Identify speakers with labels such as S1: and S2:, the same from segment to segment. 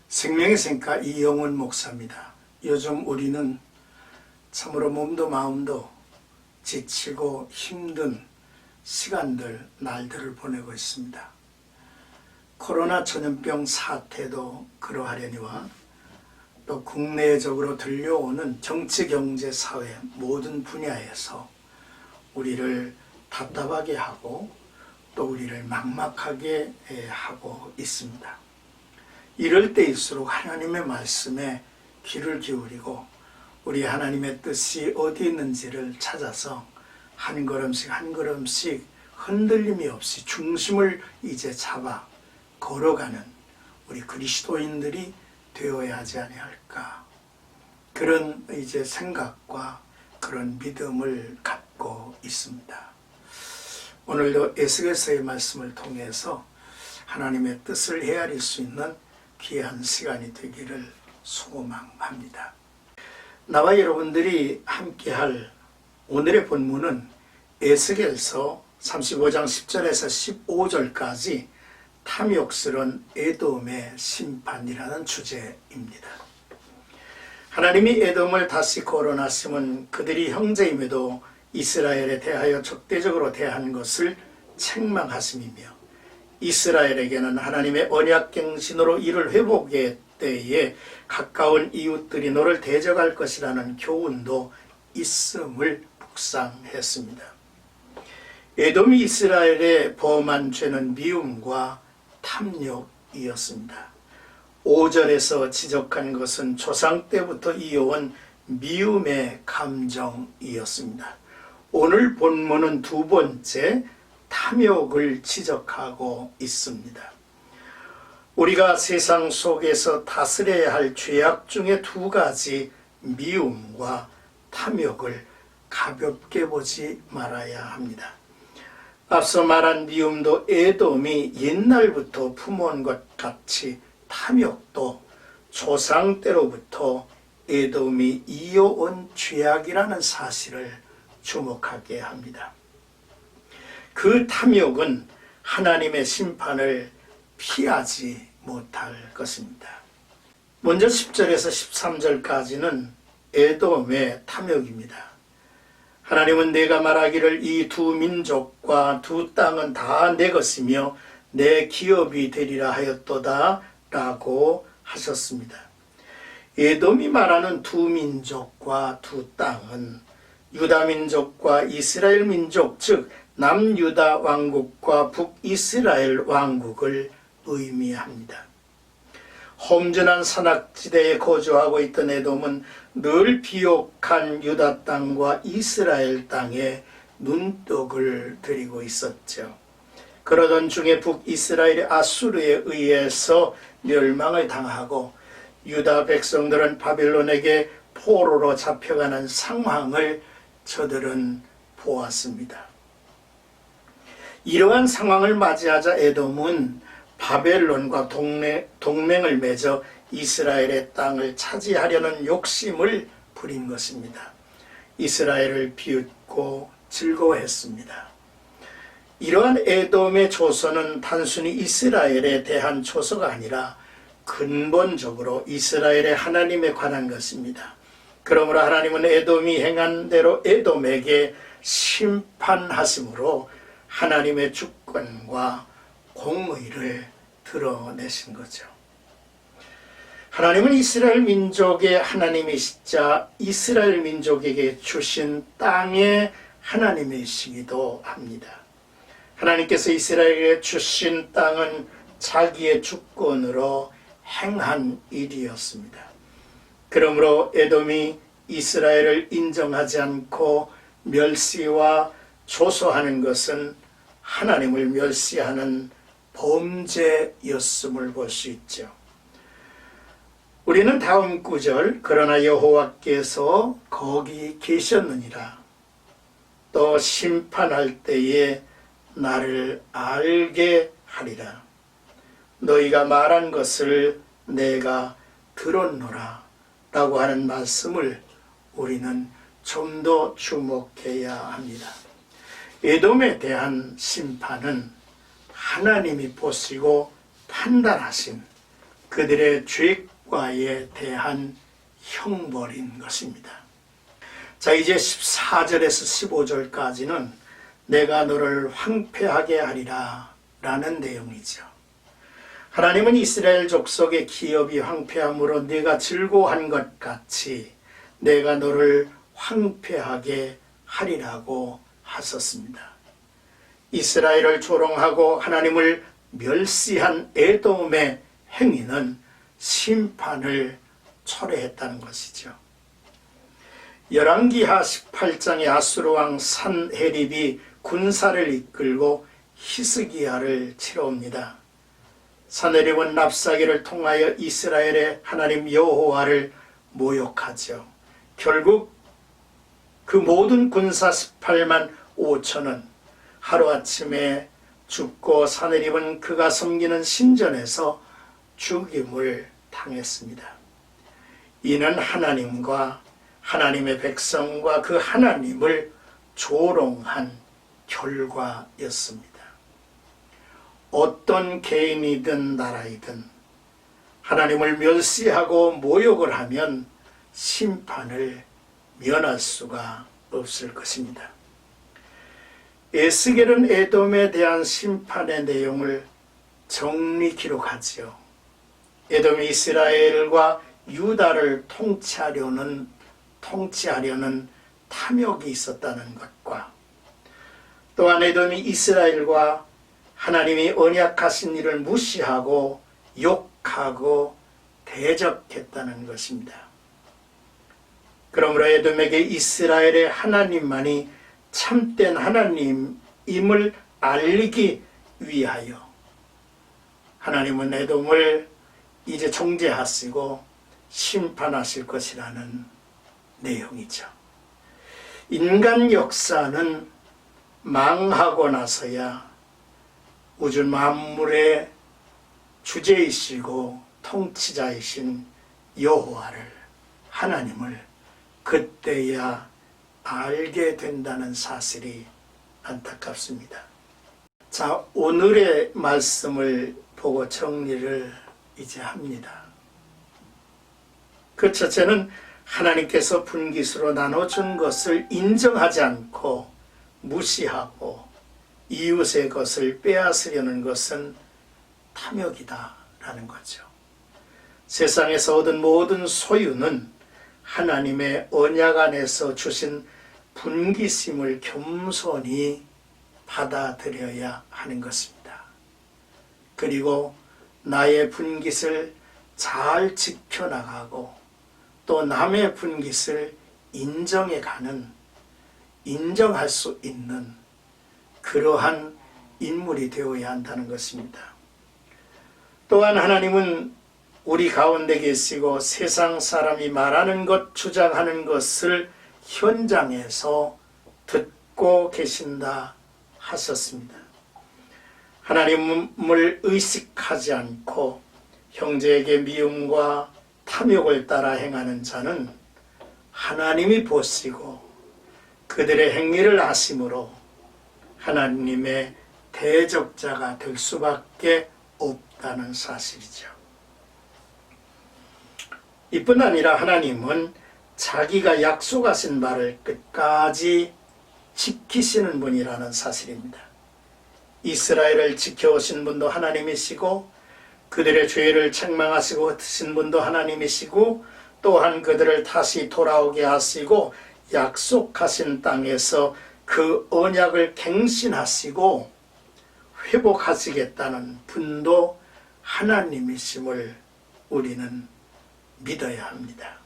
S1: 생명의 샘가 이영훈 목사입니다. 요즘 우리는 참으로 몸도 마음도 지치고 힘든 시간들, 날들을 보내고 있습니다. 코로나 전염병 사태도 그러하려니와 또 국내적으로 들려오는 정치, 경제, 사회 모든 분야에서 우리를 답답하게 하고 또 우리를 막막하게 하고 있습니다. 이럴 때일수록 하나님의 말씀에 귀를 기울이고 우리 하나님의 뜻이 어디 있는지를 찾아서 한 걸음씩 한 걸음씩 흔들림이 없이 중심을 이제 잡아 걸어가는 우리 그리스도인들이 되어야 하지 아니할까, 그런 이제 생각과 그런 믿음을 갖고 있습니다. 오늘도 에스겔서의 말씀을 통해서 하나님의 뜻을 헤아릴 수 있는 귀한 시간이 되기를 소망합니다. 나와 여러분들이 함께할 오늘의 본문은 에스겔서 35장 10절에서 15절까지 탐욕스러운 에돔의 심판이라는 주제입니다. 하나님이 에돔을 다시 거론하심은 그들이 형제임에도 이스라엘에 대하여 적대적으로 대한 것을 책망하심이며, 이스라엘에게는 하나님의 언약갱신으로 이를 회복할 때에 가까운 이웃들이 너를 대적할 것이라는 교훈도 있음을 묵상했습니다. 에돔이 이스라엘에 범한 죄는 미움과 탐욕이었습니다. 5절에서 지적한 것은 조상 때부터 이어온 미움의 감정이었습니다. 오늘 본문은 두 번째 탐욕을 지적하고 있습니다. 우리가 세상 속에서 다스려야 할 죄악 중에 두 가지, 미움과 탐욕을 가볍게 보지 말아야 합니다. 앞서 말한 미움도 에돔이 옛날부터 품어온 것 같이 탐욕도 조상 때로부터 에돔이 이어온 죄악이라는 사실을 주목하게 합니다. 그 탐욕은 하나님의 심판을 피하지 못할 것입니다. 먼저 10절에서 13절까지는 에돔의 탐욕입니다. 하나님은 내가 말하기를 이 두 민족과 두 땅은 다 내 것이며 내 기업이 되리라 하였도다 라고 하셨습니다. 에돔이 말하는 두 민족과 두 땅은 유다 민족과 이스라엘 민족, 즉 남유다 왕국과 북이스라엘 왕국을 의미합니다. 험준한 산악지대에 거주하고 있던 에돔은 늘 비옥한 유다 땅과 이스라엘 땅에 눈독을 들이고 있었죠. 그러던 중에 북이스라엘이 아수르에 의해서 멸망을 당하고 유다 백성들은 바벨론에게 포로로 잡혀가는 상황을 저들은 보았습니다. 이러한 상황을 맞이하자 에돔은 바벨론과 동맹을 맺어 이스라엘의 땅을 차지하려는 욕심을 부린 것입니다. 이스라엘을 비웃고 즐거워했습니다. 이러한 에돔의 조서는 단순히 이스라엘에 대한 조서가 아니라 근본적으로 이스라엘의 하나님에 관한 것입니다. 그러므로 하나님은 에돔이 행한 대로 에돔에게 심판하심으로 하나님의 주권과 공의를 드러내신 거죠. 하나님은 이스라엘 민족의 하나님이시자 이스라엘 민족에게 주신 땅의 하나님이시기도 합니다. 하나님께서 이스라엘에게 주신 땅은 자기의 주권으로 행한 일이었습니다. 그러므로 에돔이 이스라엘을 인정하지 않고 멸시와 조소하는 것은 하나님을 멸시하는 범죄였음을 볼 수 있죠. 우리는 다음 구절, 그러나 여호와께서 거기 계셨느니라, 또 심판할 때에 나를 알게 하리라, 너희가 말한 것을 내가 들었노라 라고 하는 말씀을 우리는 좀 더 주목해야 합니다. 에돔에 대한 심판은 하나님이 보시고 판단하신 그들의 죄과에 대한 형벌인 것입니다. 자, 이제 14절에서 15절까지는 내가 너를 황폐하게 하리라 라는 내용이죠. 하나님은 이스라엘 족속의 기업이 황폐함으로 네가 즐거워한 것 같이 내가 너를 황폐하게 하리라고 하셨습니다. 이스라엘을 조롱하고 하나님을 멸시한 에돔의 행위는 심판을 초래했다는 것이죠. 열왕기하 18장의 아수르 왕 산헤립이 군사를 이끌고 히스기야를 치러 옵니다. 산헤립은 납사기를 통하여 이스라엘의 하나님 여호와를 모욕하죠. 결국 그 모든 군사 18만 5천은 하루아침에 죽고 산헤립은 그가 섬기는 신전에서 죽임을 당했습니다. 이는 하나님과 하나님의 백성과 그 하나님을 조롱한 결과였습니다. 어떤 개인이든 나라이든 하나님을 멸시하고 모욕을 하면 심판을 면할 수가 없을 것입니다. 에스겔은 에돔에 대한 심판의 내용을 정리 기록하지요. 에돔이 이스라엘과 유다를 통치하려는 탐욕이 있었다는 것과 또한 에돔이 이스라엘과 하나님이 언약하신 일을 무시하고 욕하고 대적했다는 것입니다. 그러므로 에돔에게 이스라엘의 하나님만이 참된 하나님임을 알리기 위하여 하나님은 에돔을 이제 정죄하시고 심판하실 것이라는 내용이죠. 인간 역사는 망하고 나서야 우주 만물의 주제이시고 통치자이신 여호와를, 하나님을 그때야 알게 된다는 사실이 안타깝습니다. 자, 오늘의 말씀을 보고 정리를 이제 합니다. 그 첫째는 하나님께서 분깃으로 나눠준 것을 인정하지 않고 무시하고 이웃의 것을 빼앗으려는 것은 탐욕이다라는 거죠. 세상에서 얻은 모든 소유는 하나님의 언약 안에서 주신 분깃임을 겸손히 받아들여야 하는 것입니다. 그리고 나의 분깃을 잘 지켜나가고 또 남의 분깃을 인정할 수 있는 그러한 인물이 되어야 한다는 것입니다. 또한 하나님은 우리 가운데 계시고 세상 사람이 말하는 것, 주장하는 것을 현장에서 듣고 계신다 하셨습니다. 하나님을 의식하지 않고 형제에게 미움과 탐욕을 따라 행하는 자는 하나님이 보시고 그들의 행위를 아심으로 하나님의 대적자가 될 수밖에 없다는 사실이죠. 이뿐 아니라 하나님은 자기가 약속하신 바를 끝까지 지키시는 분이라는 사실입니다. 이스라엘을 지켜오신 분도 하나님이시고 그들의 죄를 책망하시고 흩으신 분도 하나님이시고 또한 그들을 다시 돌아오게 하시고 약속하신 땅에서 그 언약을 갱신하시고 회복하시겠다는 분도 하나님이심을 우리는 믿어야 합니다.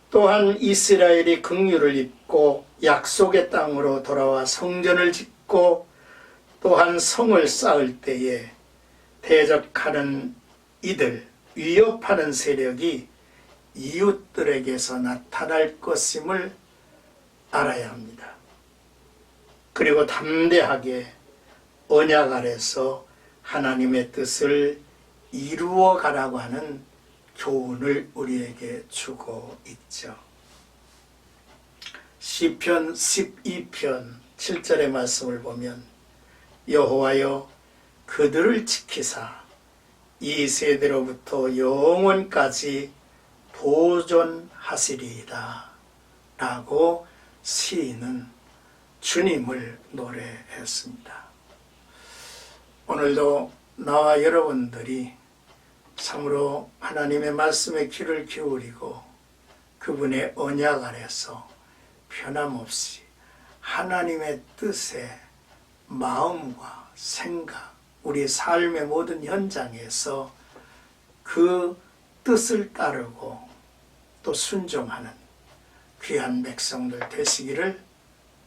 S1: 또한 이스라엘이 긍휼을 입고 약속의 땅으로 돌아와 성전을 짓고 또한 성을 쌓을 때에 대적하는 이들, 위협하는 세력이 이웃들에게서 나타날 것임을 알아야 합니다. 그리고 담대하게 언약 아래서 하나님의 뜻을 이루어 가라고 하는 교훈을 우리에게 주고 있죠. 시편 12편 7절의 말씀을 보면 여호와여 그들을 지키사 이 세대로부터 영원까지 보존하시리이다 라고 시인은 주님을 노래했습니다. 오늘도 나와 여러분들이 참으로 하나님의 말씀에 귀를 기울이고 그분의 언약 아래서 변함없이 하나님의 뜻에 마음과 생각, 우리 삶의 모든 현장에서 그 뜻을 따르고 또 순종하는 귀한 백성들 되시기를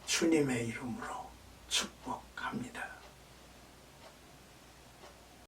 S1: 주님의 이름으로 축복합니다.